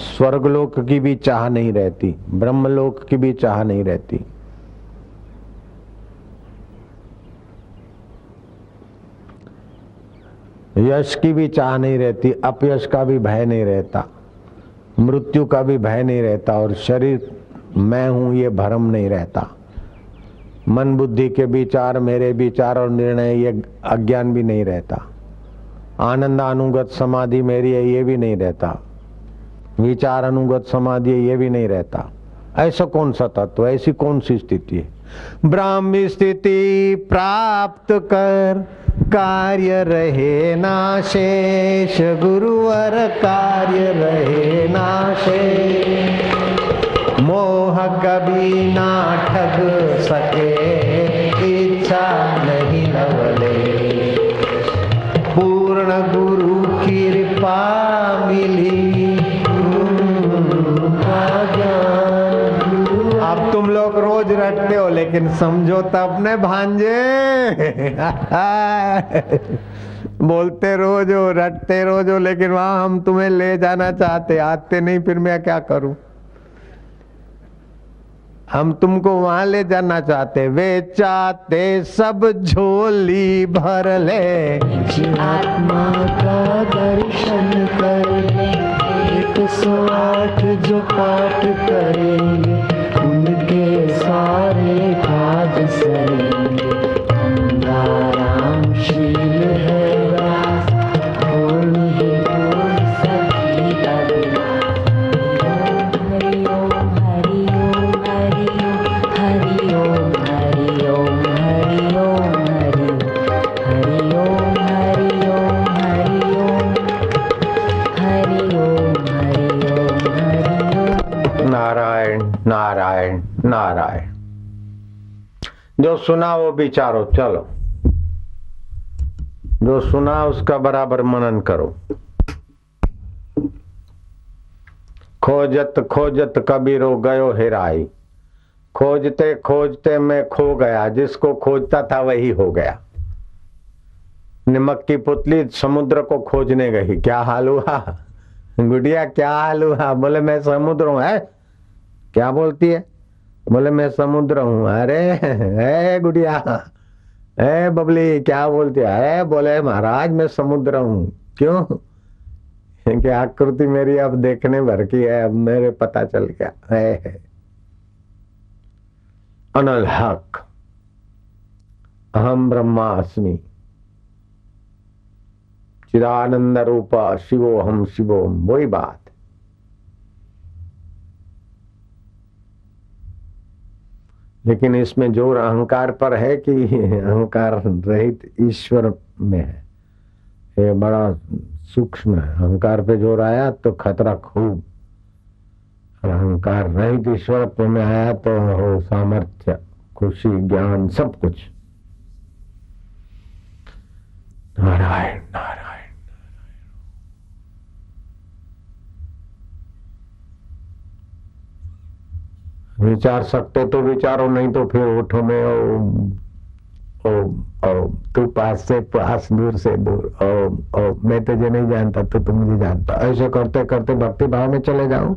स्वर्गलोक की भी चाह नहीं रहती, ब्रह्मलोक की भी चाह नहीं रहती। यश की भी चाह नहीं रहती, अपयश का भी भय नहीं रहता, मृत्यु का भी भय नहीं रहता और शरीर मैं हूं ये भ्रम नहीं रहता। मन बुद्धि के विचार, मेरे विचार और निर्णय, ये अज्ञान भी नहीं रहता। आनंद अनुगत समाधि मेरी है ये भी नहीं रहता, विचार अनुगत समाधि है ये भी नहीं रहता। ऐसा कौन सा तत्व, ऐसी कौन सी स्थिति है? ब्राह्मी स्थिति प्राप्त कर कार्य रहे ना शेष, गुरुवर कार्य रहे ना शेष। मोह कभी ना ठग सके, इच्छा नहीं लवले। पूर्ण गुरु की कृपा मिली, अब तुम लोग रोज रटते हो लेकिन समझो तो अपने भांजे। बोलते रोज हो, रटते रोज हो, लेकिन वहां हम तुम्हें ले जाना चाहते, आते नहीं, फिर मैं क्या करूं? हम तुमको वहां ले जाना चाहते। वे चाहते सब झोली भर ले, आत्मा का दर्शन कर ले। 108 जो पाठ करेंगे उनके सारे काज सरेंगे। गंगाराम शील है व्यास, बोल ही बोल सखी अविनाश। हरि ओम हरि ओम हरि ओम हरि ओम हरि ओम हरि ओम हरि ओम हरि ओम हरि ओम हरि ओम हरि ओम। नारायण नारायण नारायण। जो सुना वो विचारो, चलो जो सुना उसका बराबर मनन करो। खोजत खोजत कबीरो गयो हेराई, खोजते खोजते मैं खो गया, जिसको खोजता था वही हो गया। नमक की पुतली समुद्र को खोजने गई, क्या हाल हुआ गुड़िया, क्या हाल हुआ? बोले मैं समुद्र हूं। है क्या बोलती है? बोले मैं समुद्र हूं। अरे है गुड़िया, है बबली, क्या बोलती है? बोले महाराज मैं समुद्र हूं। क्यों? कि आकृति मेरी अब देखने भर की है, अब मेरे पता चल गया है। अनल हक, अहम ब्रह्मास्मि, चिदानंद रूपा शिवो हम शिवोम, वही बात। लेकिन इसमें जोर अहंकार पर है कि अहंकार रहित ईश्वर में है, ये बड़ा सूक्ष्म है। अहंकार पे जोर आया तो खतरा खूब, अहंकार रहित ईश्वर में आया तो हो सामर्थ्य, खुशी, ज्ञान, सब कुछ। नारायण नारायण। विचार सकते तो विचारो, नहीं तो फिर ओठों में ओम ओम ओम, तू पास से पास, दूर से दूर, ओम ओम, मैं तुझे नहीं जानता तो तू मुझे जानता। ऐसे करते करते भक्ति भाव में चले जाओ।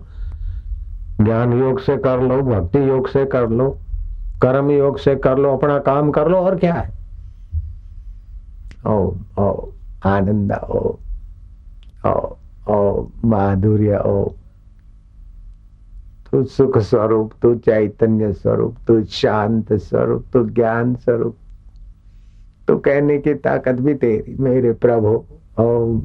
ज्ञान योग से कर लो, भक्ति योग से कर लो, कर्म योग से कर लो, अपना काम कर लो, और क्या है। ओम ओम आनंद, ओम ओम ओम माधुर्य, ओम तू सुख स्वरूप, तू चैतन्य स्वरूप, तू शांत स्वरूप, तू ज्ञान स्वरूप, तू कहने की ताकत भी तेरी मेरे प्रभु। ओम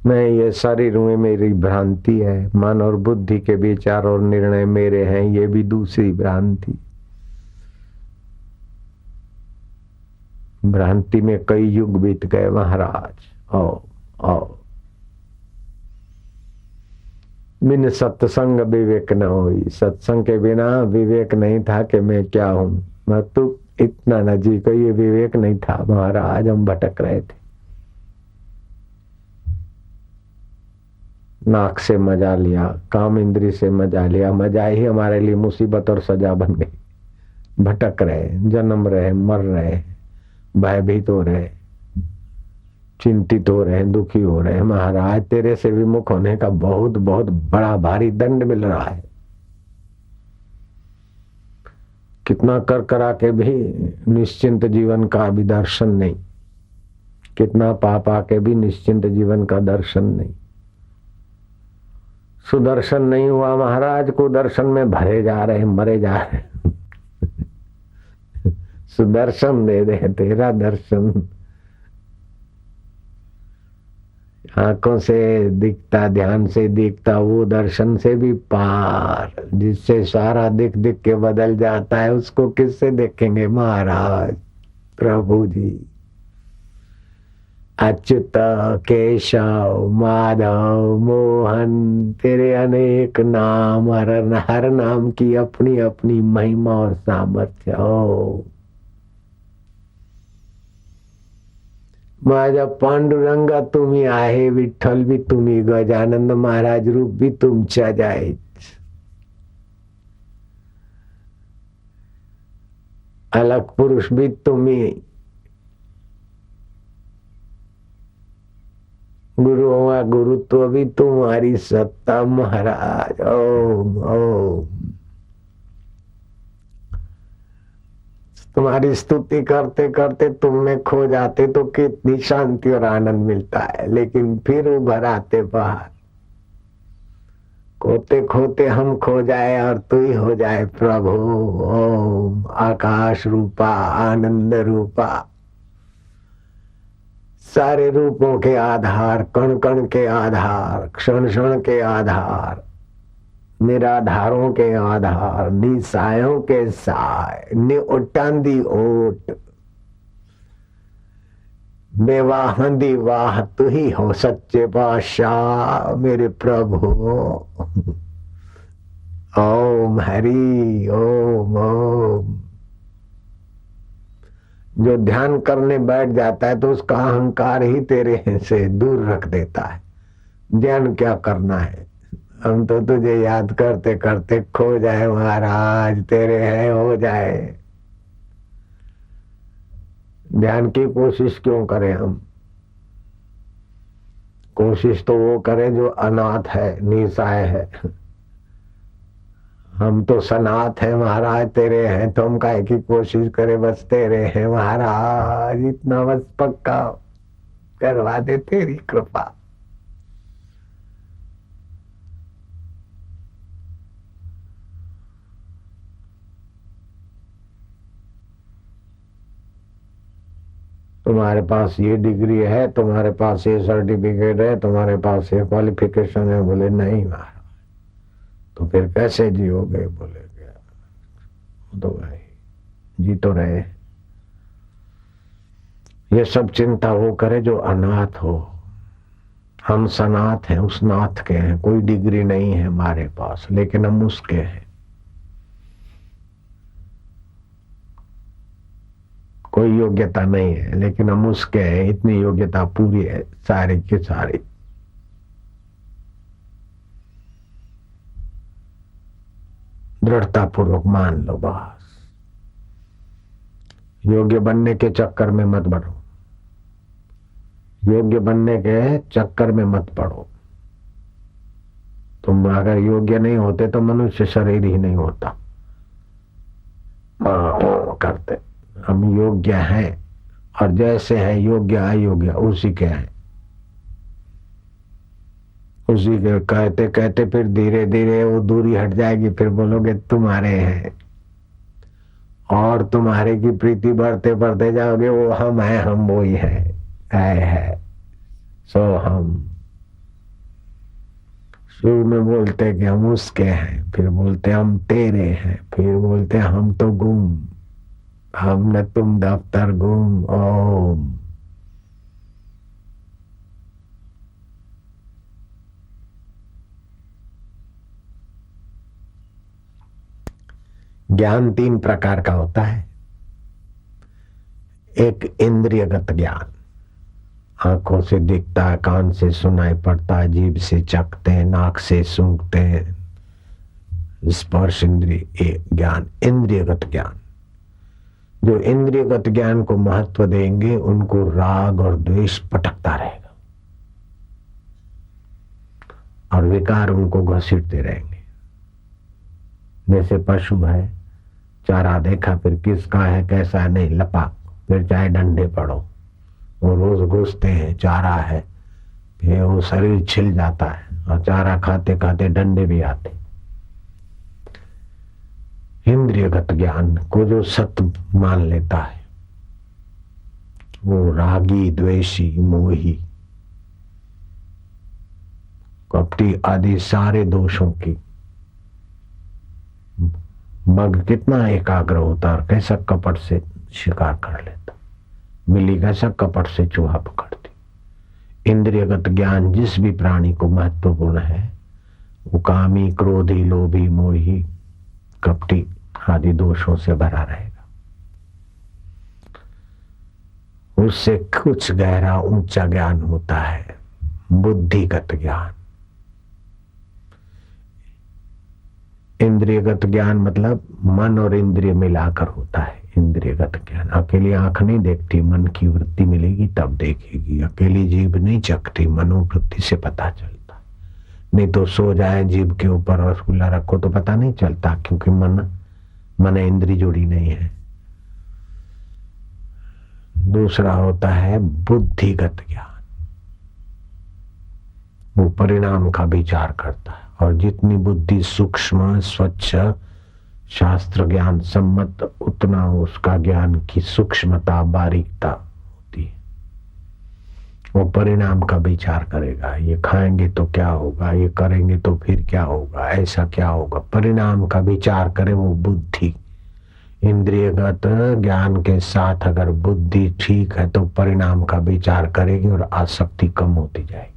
मैं ये शरीर हूं, मेरी भ्रांति है। मन और बुद्धि के विचार और निर्णय मेरे हैं, ये भी दूसरी भ्रांति। भ्रांति में कई युग बीत गए महाराज। ओ ओ बिन सत्संग विवेक न होई, सत्संग के बिना विवेक नहीं था कि मैं क्या हूं। मैं तो इतना नजीक, ये विवेक नहीं था महाराज, हम भटक रहे थे। नाक से मजा लिया, काम इंद्री से मजा लिया, मजा ही हमारे लिए मुसीबत और सजा बन गई। भटक रहे, जन्म रहे, मर रहे, भयभीत हो रहे, चिंतित हो रहे, दुखी हो रहे। महाराज तेरे से विमुख होने का बहुत बहुत बड़ा भारी दंड मिल रहा है। कितना कर करा के भी निश्चिंत जीवन का भी दर्शन नहीं, कितना पाप आके भी निश्चिंत जीवन का दर्शन नहीं। सुदर्शन नहीं हुआ महाराज, को दर्शन में भरे जा रहे, मरे जा रहे। सुदर्शन दे दे तेरा दर्शन, आंखों से दिखता, ध्यान से दिखता, वो दर्शन से भी पार, जिससे सारा दिख दिख के बदल जाता है, उसको किससे देखेंगे महाराज। प्रभु जी अच्युत, केशव, माधव, मोहन, तेरे अनेक नाम, हर नाम की अपनी अपनी महिमा और सामर्थ्य हो। माझा पांडुरंगा तुम्ही आहे, विठ्ठल भी तुम्ही, गजानंद महाराज रूप भी तुमच्याच आहे। अलग पुरुष भी तुम्ही, गुरुओं गुरुत्व भी तुम्हारी सत्ता महाराज। ओम ओम। तुम्हारी स्तुति करते करते तुम में खो जाते तो कितनी शांति और आनंद मिलता है, लेकिन फिर उभर आते बाहर। खोते खोते हम खो जाए और तू ही हो जाए प्रभु। ओम आकाश रूपा, आनंद रूपा, सारे रूपों के आधार, कण कण के आधार, क्षण क्षण के आधार, निराधारों के आधार, निसायों के साय, निओटां दी ओट, बेवाह दी वाह, तू ही हो सच्चे पातशाह मेरे प्रभु। ओम हरि ओम ओम। जो ध्यान करने बैठ जाता है तो उसका अहंकार ही तेरे से दूर रख देता है। ध्यान क्या करना है, हम तो तुझे याद करते करते खो जाए महाराज, तेरे हैं हो जाए। ध्यान की कोशिश क्यों करें हम? कोशिश तो वो करे जो अनाथ है, निसहाय है। हम तो सनाथ है महाराज, तेरे हैं तो हम काहे की कोशिश करे, बस तेरे हैं महाराज, इतना बस पक्का करवा दे तेरी कृपा। तुम्हारे पास ये डिग्री है, तुम्हारे पास ये सर्टिफिकेट है, तुम्हारे पास ये क्वालिफिकेशन है। बोले नहीं महाराज। तो फिर कैसे जियोगे? बोले क्या तो भाई जी तो रहे। ये सब चिंता वो करे जो अनाथ हो। हम सनाथ हैं, उस नाथ के हैं। कोई डिग्री नहीं है हमारे पास, लेकिन हम उसके हैं। कोई योग्यता नहीं है, लेकिन हम उसके हैं। इतनी योग्यता पूरी है सारी की सारी। दृढ़ता पूर्वक मान लो बस। योग्य बनने के चक्कर में मत बढ़ो, योग्य बनने के चक्कर में मत पड़ो। तुम अगर योग्य नहीं होते तो मनुष्य शरीर ही नहीं होता। करते हम योग्य हैं, और जैसे हैं योग्य अयोग्य उसी के हैं। उसी के कहते कहते फिर धीरे धीरे वो दूरी हट जाएगी। फिर बोलोगे तुम्हारे हैं, और तुम्हारे की प्रीति बढ़ते बढ़ते जाओगे। वो हम हैं, हम वही है सो हम। शुरू में बोलते कि हम उसके हैं, फिर बोलते हम तेरे हैं, फिर बोलते हम तो गुम, हम न तुम दफ्तर गुम। ओम। ज्ञान तीन प्रकार का होता है। एक इंद्रियगत ज्ञान, आंखों से दिखता है, कान से सुनाई पड़ता है, जीभ से चखते हैं, नाक से सूंघते हैं, स्पर्श इंद्रिय ज्ञान, इंद्रियगत ज्ञान। जो इंद्रियगत ज्ञान को महत्व देंगे उनको राग और द्वेष पटकता रहेगा, और विकार उनको घसीटते रहेंगे। जैसे पशु है, चारा देखा, फिर किसका है कैसा है नहीं लपाक, फिर चाहे डंडे पड़ो, वो रोज घुसते हैं, चारा है, फिर वो शरीर छिल जाता है, और चारा खाते खाते डंडे भी आते। इंद्रियगत ज्ञान को जो सत्य मान लेता है, वो रागी, द्वेषी, मोही, कपटी आदि सारे दोषों की मग कितना एकाग्र होता और कैसा कपट से शिकार कर लेता। बिल्ली कैसा कपट से चूहा पकड़ती। इंद्रियगत ज्ञान जिस भी प्राणी को महत्वपूर्ण है, वो कामी, क्रोधी, लोभी, मोही, कपटी आदि दोषों से भरा रहेगा। उससे कुछ गहरा ऊंचा ज्ञान होता है, बुद्धिगत ज्ञान। इंद्रियगत ज्ञान मतलब मन और इंद्रिय मिलाकर होता है इंद्रियगत ज्ञान। अकेली आंख नहीं देखती, मन की वृत्ति मिलेगी तब देखेगी। अकेली जीभ नहीं चखती, मनोवृत्ति से पता चलता। नहीं तो सो जाए जीभ के ऊपर रसगुल्ला रखो तो पता नहीं चलता, क्योंकि मन इंद्री जुड़ी नहीं है। दूसरा होता है बुद्धिगत ज्ञान, वो परिणाम का विचार करता है, और जितनी बुद्धि सूक्ष्म, स्वच्छ, शास्त्र ज्ञान सम्मत, उतना उसका ज्ञान की सूक्ष्मता, बारीकता होती है। वो परिणाम का विचार करेगा, ये खाएंगे तो क्या होगा, ये करेंगे तो फिर क्या होगा, ऐसा क्या होगा, परिणाम का विचार करे वो बुद्धि। इंद्रियगत ज्ञान के साथ अगर बुद्धि ठीक है तो परिणाम का विचार करेगी और आसक्ति कम होती जाएगी।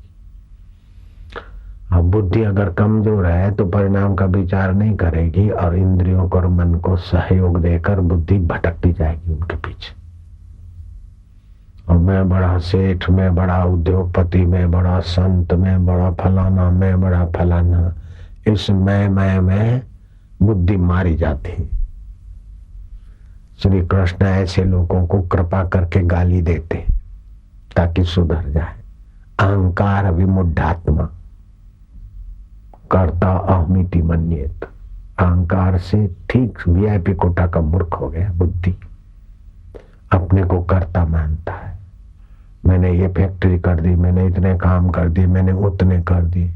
अब बुद्धि अगर कमजोर है तो परिणाम का विचार नहीं करेगी, और इंद्रियों को और मन को सहयोग देकर बुद्धि भटकती जाएगी उनके पीछे। और मैं बड़ा सेठ, मैं बड़ा उद्योगपति, मैं बड़ा संत, मैं बड़ा फलाना, मैं बड़ा फलाना, इस मैं बुद्धि मारी जाती। श्री कृष्ण ऐसे लोगों को कृपा करके गाली देते ताकि सुधर जाए। अहंकार विमुढ़ात्मा कर्ता अहमिति मन्येत। अहंकार से ठीक वीआईपी कोटा का मूर्ख हो गया बुद्धि, अपने को कर्ता मानता है। मैंने ये फैक्ट्री कर दी, मैंने इतने काम कर दिए, मैंने उतने कर दिए।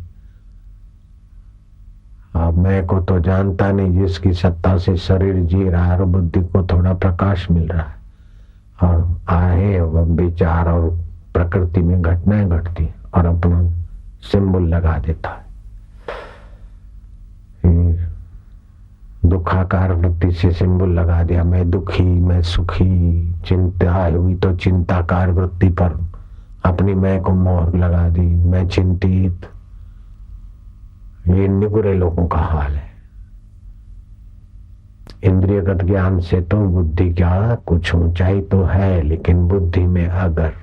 अब मैं को तो जानता नहीं, जिसकी सत्ता से शरीर जी रहा है और बुद्धि को थोड़ा प्रकाश मिल रहा है और आहे विचार और प्रकृति में घटनाएं घटती है और अपना सिंबल लगा देता है। दुखाकार वृत्ति से सिंबल लगा दिया, मैं दुखी, मैं सुखी। चिंता हुई तो चिंताकार वृत्ति पर अपनी मैं को मोहर लगा दी, मैं चिंतित। ये निगुरे लोगों का हाल है। इंद्रियगत ज्ञान से तो बुद्धि क्या कुछ ऊंचाई तो है, लेकिन बुद्धि में अगर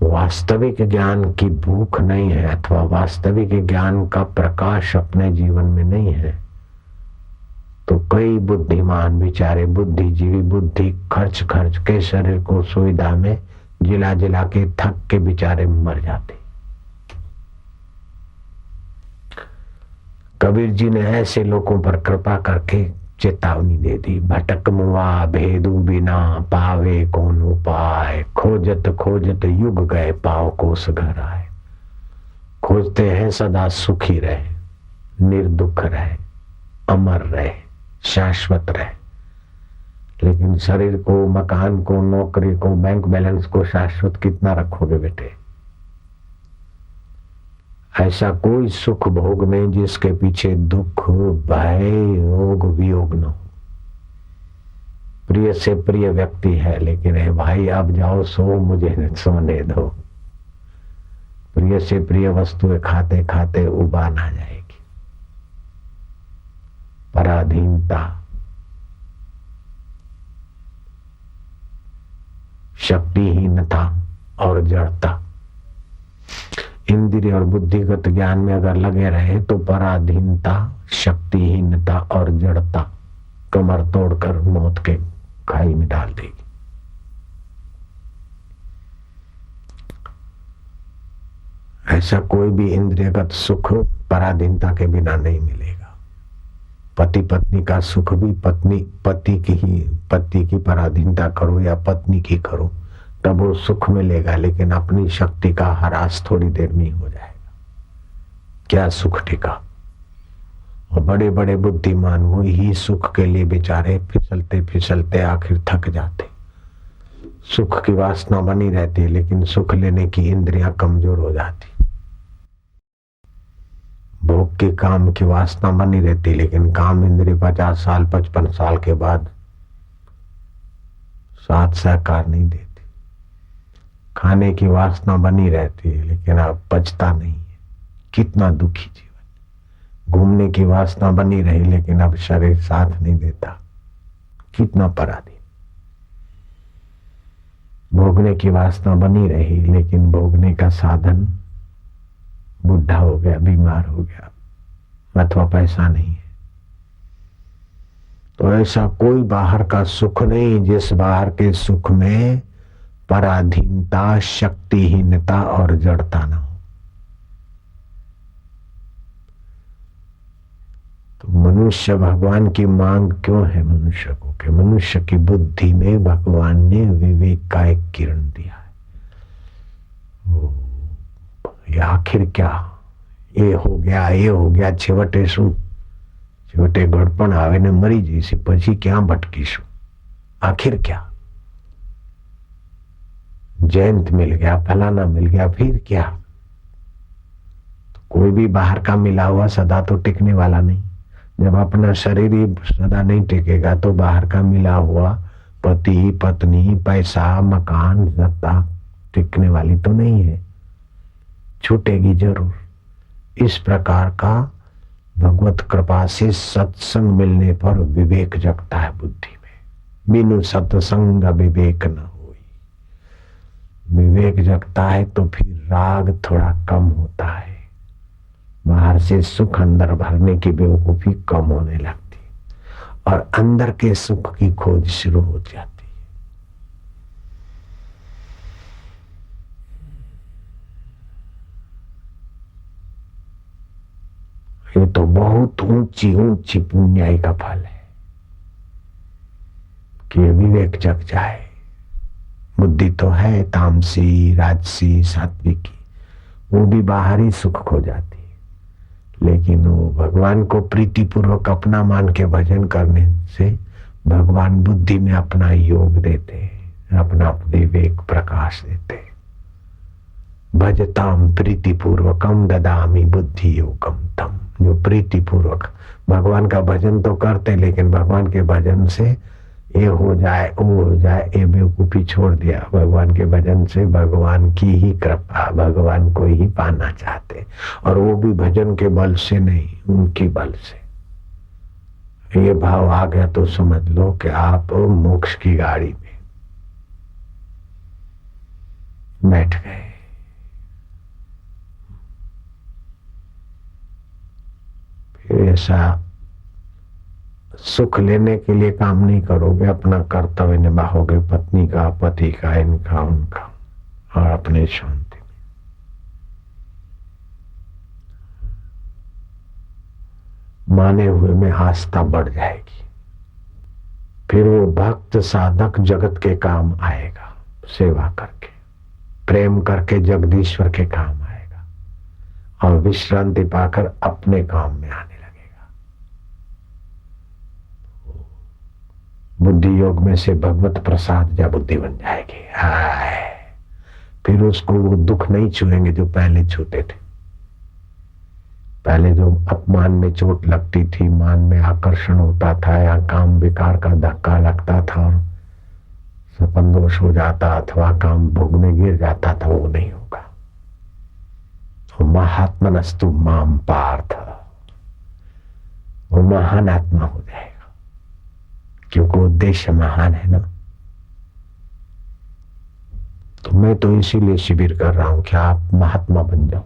वास्तविक ज्ञान की भूख नहीं है अथवा वास्तविक ज्ञान का प्रकाश अपने जीवन में नहीं है तो कई बुद्धिमान बेचारे बुद्धिजीवी बुद्धि खर्च के शरीर को सुविधा में जिला जिला के थक के बेचारे मर जाते। कबीर जी ने ऐसे लोगों पर कृपा करके चेतावनी दे दी, भटक मुआ भेदू बिना पावे कौन उपाय, खोजत खोजत युग गए पाओ कोस घर आए। खोजते हैं सदा सुखी रहे, निर्दुख रहे, अमर रहे, शाश्वत रहे, लेकिन शरीर को, मकान को, नौकरी को, बैंक बैलेंस को शाश्वत कितना रखोगे बेटे? ऐसा कोई सुख भोग में जिसके पीछे दुख, भय, रोग, वियोग न हो। प्रिय से प्रिय व्यक्ति है लेकिन है भाई अब जाओ सो, मुझे सोने दो। प्रिय से प्रिय वस्तुएं खाते खाते उबान आ जाएगी। पराधीनता, शक्तिहीनता और जड़ता। इंद्रिय और बुद्धिगत ज्ञान में अगर लगे रहे तो पराधीनता, शक्तिहीनता और जड़ता कमर तोड़कर मौत के खाई में डाल देगी। ऐसा कोई भी इंद्रियगत सुख पराधीनता के बिना नहीं मिलेगा। पति पत्नी का सुख भी पति की पराधीनता करो या पत्नी की करो तब वो सुख मिलेगा, लेकिन अपनी शक्ति का ह्रास थोड़ी देर में हो जाएगा। क्या सुख टिका? और बड़े बड़े बुद्धिमान वो ही सुख के लिए बेचारे फिसलते फिसलते आखिर थक जाते। सुख की वासना बनी रहती लेकिन सुख लेने की इंद्रियां कमजोर हो जाती। भोग के काम की वासना बनी रहती लेकिन काम इंद्रिय 50 साल 55 साल के बाद साथ सहकार नहीं देती। खाने की वासना बनी रहती है लेकिन अब पचता नहीं है, कितना दुखी जीवन। घूमने की वासना बनी रही लेकिन अब शरीर साथ नहीं देता, कितना पराधीन। भोगने की वासना बनी रही लेकिन भोगने का साधन बुढ़ा हो गया, बीमार हो गया अथवा पैसा नहीं है। तो ऐसा कोई बाहर का सुख नहीं जिस बाहर के सुख में पराधीनता, शक्तिहीनता और जड़ता न हो। तो मनुष्य भगवान की मांग क्यों है मनुष्य को? कि मनुष्य की बुद्धि में भगवान ने विवेक का एक किरण दिया है। ये आखिर क्या, ये हो गया छेवटे शू, छेवटे गड़पण आवे ने मरी जैसी પછી ક્યાં ભટકીશું? आखिर क्या? जयंत मिल गया, फलाना मिल गया, फिर क्या? तो कोई भी बाहर का मिला हुआ सदा तो टिकने वाला नहीं। जब अपना शरीर ही सदा नहीं टिकेगा तो बाहर का मिला हुआ पति, पत्नी, पैसा, मकान, सत्ता टिकने वाली तो नहीं है, छूटेगी जरूर। इस प्रकार का भगवत कृपा से सत्संग मिलने पर विवेक जगता है बुद्धि में। बिनु सत्संग विवेक न होई। विवेक जगता है तो फिर राग थोड़ा कम होता है, बाहर से सुख अंदर भरने की बेवकूफी कम होने लगती और अंदर के सुख की खोज शुरू हो जाती। ये तो बहुत ऊंची ऊंची पुण्याई का फल है कि विवेक जग जाए। बुद्धि तो है तामसी राजसी सात्विकी, वो भी बाहरी सुख खो जाती है, लेकिन वो भगवान को प्रीतिपूर्वक अपना मान के भजन करने से भगवान बुद्धि में अपना योग देते, अपना विवेक प्रकाश देते। भजताम प्रीतिपूर्वकम ददामि बुद्धि योगम तम। जो प्रीतिपूर्वक भगवान का भजन तो करते, लेकिन भगवान के भजन से ये हो जाए वो हो जाए ये बेवकूफी छोड़ दिया। भगवान के भजन से भगवान की ही कृपा, भगवान को ही पाना चाहते, और वो भी भजन के बल से नहीं, उनकी बल से। ये भाव आ गया तो समझ लो कि आप मोक्ष की गाड़ी में बैठ गए। फिर ऐसा सुख लेने के लिए काम नहीं करोगे, अपना कर्तव्य निभाओगे, पत्नी का, पति का, इनका उनका, और अपने शांति में। माने हुए में आस्था बढ़ जाएगी। फिर वो भक्त साधक जगत के काम आएगा, सेवा करके, प्रेम करके जगदीश्वर के काम आएगा, और विश्रांति पाकर अपने काम में आने। बुद्धि योग में से भगवत प्रसाद या बुद्धि बन जाएगी। हाय, फिर उसको वो दुख नहीं छुएंगे जो पहले छूते थे। पहले जो अपमान में चोट लगती थी, मान में आकर्षण होता था, या काम विकार का धक्का लगता था और सपन दोष हो जाता अथवा काम भोग में गिर जाता था, वो नहीं होगा। तो महात्मनस्तु माम पार्थ, वो महान आत्मा हो जाएगा, क्योंकि उद्देश्य महान है ना। तो मैं तो इसीलिए शिविर कर रहा हूं कि आप महात्मा बन जाओ।